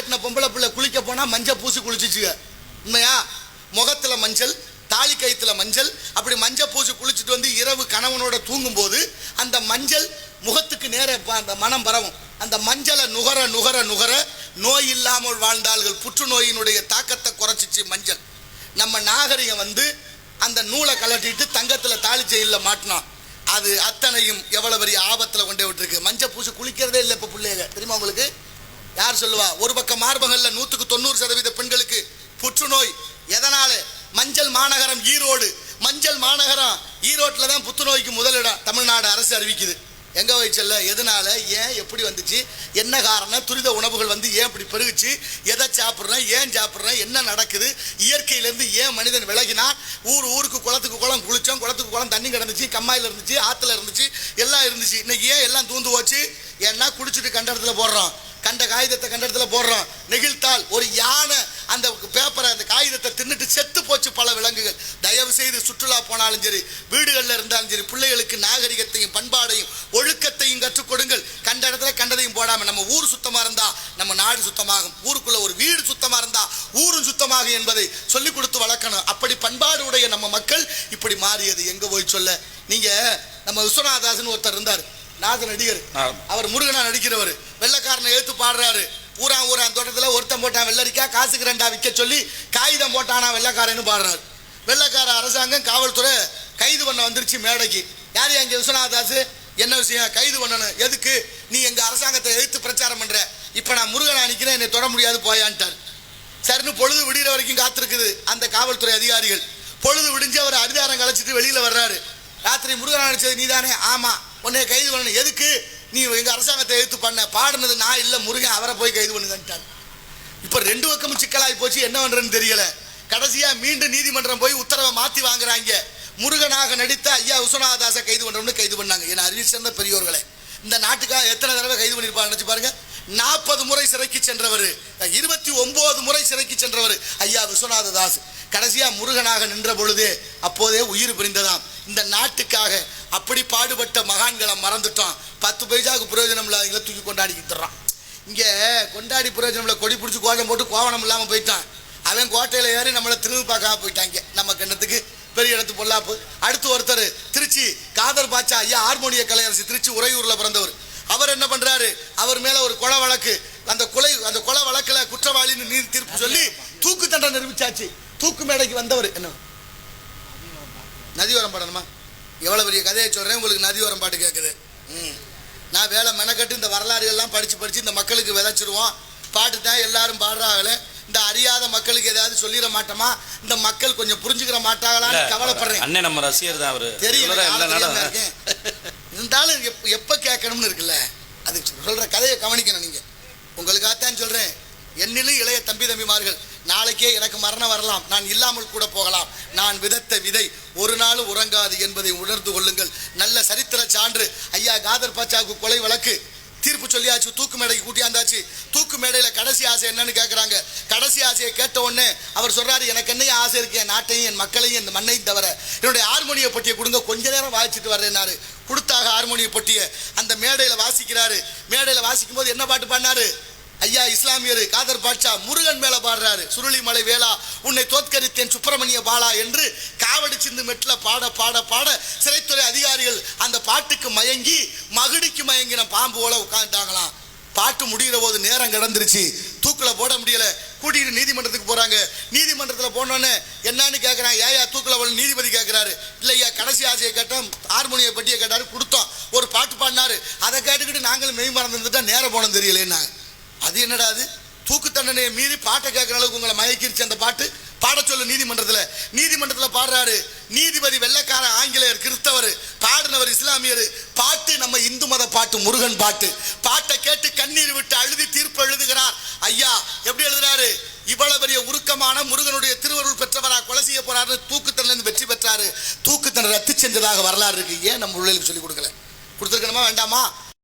கட்டின பொம்பளை பிள்ளை குளிக்க போனா மஞ்சள் பூசி குளிச்சுச்சுங்க. உண்மையா? முகத்துல மஞ்சள், தாலி கயித்துல மஞ்சள், அப்படி மஞ்சள் பூசி குளிச்சுட்டு வந்து இரவு கணவனோட தூங்கும் போது அந்த மஞ்சள் முகத்துக்கு நேர அந்த மனம் பரவும். அந்த மஞ்சளை நுகர நுகர நுகர நோய் இல்லாமல் வாழ்ந்தார்கள். புற்றுநோயினுடைய தாக்கத்தை குறைச்சிச்சு மஞ்சள். நம்ம நாகரிகம் வந்து அந்த நூலை கலட்டிட்டு தங்கத்துல தாலி செயல மாட்டினோம். அது அத்தனையும் எவ்வளவு பெரிய ஆபத்துல கொண்டே விட்டுருக்கு. மஞ்சள் பூசி குளிக்கிறதே இல்லை இப்ப பிள்ளைங்க. தெரியுமா உங்களுக்கு? யார் சொல்லுவா? ஒரு பக்கம் மார்பகல்ல 100% பெண்களுக்கு புற்றுநோய். எதனால? மஞ்சள் மாநகரம் ஈரோடு. மஞ்சள் மாநகரம் ஈரோட்டில் தான் புற்றுநோய்க்கு முதலிடம் தமிழ்நாடு அரசு அறிவிக்குது. எங்க வயசுல எதனால, ஏன், எப்படி வந்துச்சு, என்ன காரணம், துரித உணவுகள் வந்து ஏன் இப்படி பெருகுச்சு, எதை சாப்பிட்றேன், ஏன் சாப்பிட்றேன், என்ன நடக்குது, இயற்கையிலேருந்து ஏன் மனிதன் விலகினான், ஊருக்கு குளத்துக்கு குளம் குளிச்சோம், குளத்துக்கு குளம் தண்ணி கிடந்துச்சு, கம்மாயில் இருந்துச்சு, ஆற்றுல இருந்துச்சு, எல்லாம் இருந்துச்சு. இன்னைக்கு ஏன் எல்லாம் தூந்து போச்சு? ஏன்னா குடிச்சிட்டு கண்ட இடத்துல போடுறோம், கண்ட காகிதத்தை கண்ட இடத்துல போடுறோம். நெகிழ்த்தால் ஒரு யானை அந்த பேப்பரை அந்த காகிதத்தை தின்னுட்டு செத்து போச்சு பல விலங்குகள். தயவு செய்து சுற்றுலா போனாலும் சரி, வீடுகளில் இருந்தாலும் சரி, பிள்ளைகளுக்கு நாகரிகத்தையும் பண்பாடையும் ஒழுக்கத்தையும் கற்றுக் கொடுங்கள். கண்ட இடத்துல கண்டதையும் போடாம நம்ம ஊர் சுத்தமா இருந்தா நம்ம நாடு சுத்தமாகும். ஊருக்குள்ள ஒரு வீடு சுத்தமா இருந்தா ஊரும் சுத்தமாகும் என்பதை சொல்லிக் கொடுத்து வளர்க்கணும். அப்படி பண்பாடு உடைய நம்ம மக்கள் இப்படி மாறியது எங்க போய் சொல்ல. நீங்க நம்ம விஸ்வநாதாசன் ஒருத்தர் இருந்தார், நாத நடிகர். அவர் முருகனா நடிக்கிறவர். வெள்ளைக்காரனை எழுத்து பாடுறாரு. ஊரான் தோட்டத்தில் ஒருத்தன் போட்டான் வெள்ளரிக்கா, காசுக்கு 2 விற்க சொல்லி காகிதம் போட்டானா வெள்ளைக்காரன்னு பாடுறாரு. வெள்ளைக்கார அரசாங்கம் காவல்துறை கைது பண்ண வந்துருச்சு மேடைக்கு. யார் அங்கே? விஸ்வநாதாஸ். என்ன விஷயம்? கைது பண்ணணும். எதுக்கு? நீ எங்க அரசாங்கத்தை எதிர்த்து பிரச்சாரம் பண்ற. இப்ப நான் முருகனா நிக்கிறேன், என்னை தொட முடியாது போயான்ட்டார். சரின்னு பொழுது விடுகிற வரைக்கும் காத்திருக்குது அந்த காவல்துறை அதிகாரிகள். பொழுது விடிஞ்சு அவர் அதிகாரம் கலைச்சிட்டு வெளியில வர்றாரு. ராத்திரி முருகனா நினைச்சது நீதானே? ஆமா. உன்னை கைது பண்ணணும். எதுக்கு? நீ எங்க அரசாங்கத்தை எதிர்த்து பண்ண. பாடுனது நான் இல்ல, முருகன். அவரை போய் கைது பண்ணுங்கன்ட்டார். இப்ப 2 பக்கமும் சிக்கலாகி போச்சு. என்ன பண்றதுன்னு தெரியல. கடைசியா மீண்டும் நீதிமன்றம் போய் உத்தரவை மாத்தி வாங்குறாங்க. முருகனாக நடித்த ஐயா விஸ்வநாதாசை கைது பண்றோம்னு கைது பண்ணாங்க. என அறிவு சேர்ந்த பெரியோர்களே, இந்த நாட்டுக்காக எத்தனை தடவை கைது பண்ணிருப்பாங்க நினைச்சு பாருங்க. 40 முறை சிறைக்கு சென்றவர், 29 முறை சிறைக்கு சென்றவர் ஐயா விஸ்வநாததாஸ். கடைசியா முருகனாக நின்ற பொழுதே அப்போதே உயிர் பிரிந்ததாம். இந்த நாட்டுக்காக அப்படி பாடுபட்ட மகான்களை மறந்துட்டோம். 10 பைசாவுக்கு பிரயோஜனம் இல்லாதவங்களை தூக்கி கொண்டாடிக்கிட்டுறான். இங்க கொண்டாடி பிரயோஜனம் இல்லை, கொடி பிடிச்சி கோலம் போட்டு கோவணம் இல்லாம போயிட்டான். அவன் கோட்டையில ஏறி நம்மளை திரும்பி பார்க்காம போயிட்டாங்க. நம்ம கண்ணத்துக்கு பெரிய இடத்து பொல்லாப்பு. அடுத்து ஒருத்தர் திருச்சி காதர் பாட்சா ஐயா, ஹார்மோனிய கலையரசு, திருச்சி உறையூர்ல பிறந்தவர். அவர் என்ன பண்றாரு? அவர் மேல ஒரு கொலை வழக்கு. அந்த கொலை வழக்குல குற்றவாளின்னு நீதி தீர்ப்பு சொல்லி தூக்கு தண்டனை நிரூபிச்சாச்சு. தூக்கு மேடைக்கு வந்தவர் என்ன நதியோரம் பாடணுமா? எவ்வளவு பெரிய கதையை சொல்றேன் உங்களுக்கு. நதியோரம் பாட்டு கேட்குது. நான் வேலை மெனக்கட்டு இந்த வரலாறு எல்லாம் படிச்சு இந்த மக்களுக்கு விதைச்சிருவோம். பாட்டு தான் எல்லாரும் பாடுறாங்களே, இந்த அறியாத மக்களுக்கு ஏதாவது சொல்லிட மாட்டோமா? இந்த மக்கள் கொஞ்சம் புரிஞ்சுக்கிற மாட்டாங்களான்னு கவலைப்படுறேன். அண்ணே நம்ம ரசிகர் தான் அவரு. தெரியும். இருந்தாலும் எப்ப கேட்கணும்னு இருக்குல்ல, அது சொல்ற கதையை கவனிக்கணும். நீங்க உங்களுக்காகத்தான் சொல்றேன். என்னிலும் இளைய தம்பிமார்கள், நாளைக்கே எனக்கு மரணம் வரலாம், நான் இல்லாமல் கூட போகலாம். நான் விதைத்த விதை ஒரு நாளும் உறங்காது என்பதை உணர்ந்து கொள்ளுங்கள். நல்ல சரித்திர சான்று. ஐயா காதர் பாட்சாவுக்கு கொலை வழக்கு தீர்ப்பு சொல்லியாச்சு. தூக்கு மேடைக்கு கூட்டியாந்தாச்சு. தூக்கு மேடையில கடைசி ஆசை என்னன்னு கேட்கறாங்க. கடைசி ஆசையை கேட்ட உடனே அவர் சொல்றாரு, எனக்கு என்னையும் ஆசை இருக்கு, என் நாட்டையும் என் மக்களையும் இந்த மண்ணையும் தவிர என்னுடைய ஹார்மோனிய பொட்டியை கொடுங்க, கொஞ்ச நேரம் வாசிச்சுட்டு வர்றேன்னாரு. கொடுத்தாக ஹார்மோனிய பொட்டியை அந்த மேடையில வாசிக்கிறாரு. மேடையில வாசிக்கும் போது என்ன பாட்டு பாடினாரு? ஐயா இஸ்லாமியர் காதர் பாட்சா முருகன் மேல பாடுறாரு. சுருளிமலை வேளா உன்னை தோற்கரித்தேன் சுப்பிரமணிய பாலா என்று காவடி சிந்து மெட்ல பாட பாட பாட சிறைத்துறை அதிகாரிகள் அந்த பாட்டுக்கு மயங்கி மகுடிக்கு மயங்கின பாம்பு போல உட்கார்ந்தாங்களாம். பாட்டு முடிகிற போது நேரம் கிடந்துருச்சு, தூக்குல போட முடியல. கூட்டிட்டு நீதிமன்றத்துக்கு போறாங்க. நீதிமன்றத்துல போனோன்னு என்னன்னு கேட்கறாங்க. ஏயா தூக்குல போட? நீதிபதி கேட்கிறாரு. இல்லையா கடைசி ஆசையை கேட்டோம், ஹார்மோனிய பட்டியை கேட்டாரு, கொடுத்தோம். ஒரு பாட்டு பாடினாரு. அதை கேட்டுக்கிட்டு நாங்களும் மெய் மறந்துட்டா நேரம் போனோம் தெரியலன்னா. அது என்னடா? அது தூக்கு தண்டனையை மீறி பாட்டை கேட்கிற அளவுக்கு உங்களை மயக்கிருச்சு அந்த பாட்டு. பாட சொல்லு நீதிமன்றத்துல பாடுறாரு. நீதிபதி வெள்ளைக்கார ஆங்கிலேயர், கிறிஸ்தவர், பாடினவர் இஸ்லாமியர். பாட்டு நம்ம இந்து மத பாட்டு, முருகன் பாட்டு. பாட்டை கேட்டு கண்ணீர் விட்டு அழுதி தீர்ப்பு எழுதுகிறார். ஐயா எப்படி எழுதுறாரு? இவ்வளவு பெரிய உருக்கமான முருகனுடைய திருவருள் பெற்றவரா கொலை செய்ய போறாரு, தூக்கு தண்டனை வெற்றி பெற்றாரு. தூக்கு தண்டனை ரத்து செஞ்சதாக வரலாறு இருக்கு. ஏன் நம்ம பிள்ளைகளுக்கு சொல்லி கொடுக்கல? கொடுத்துருக்கணுமா வேண்டாமா?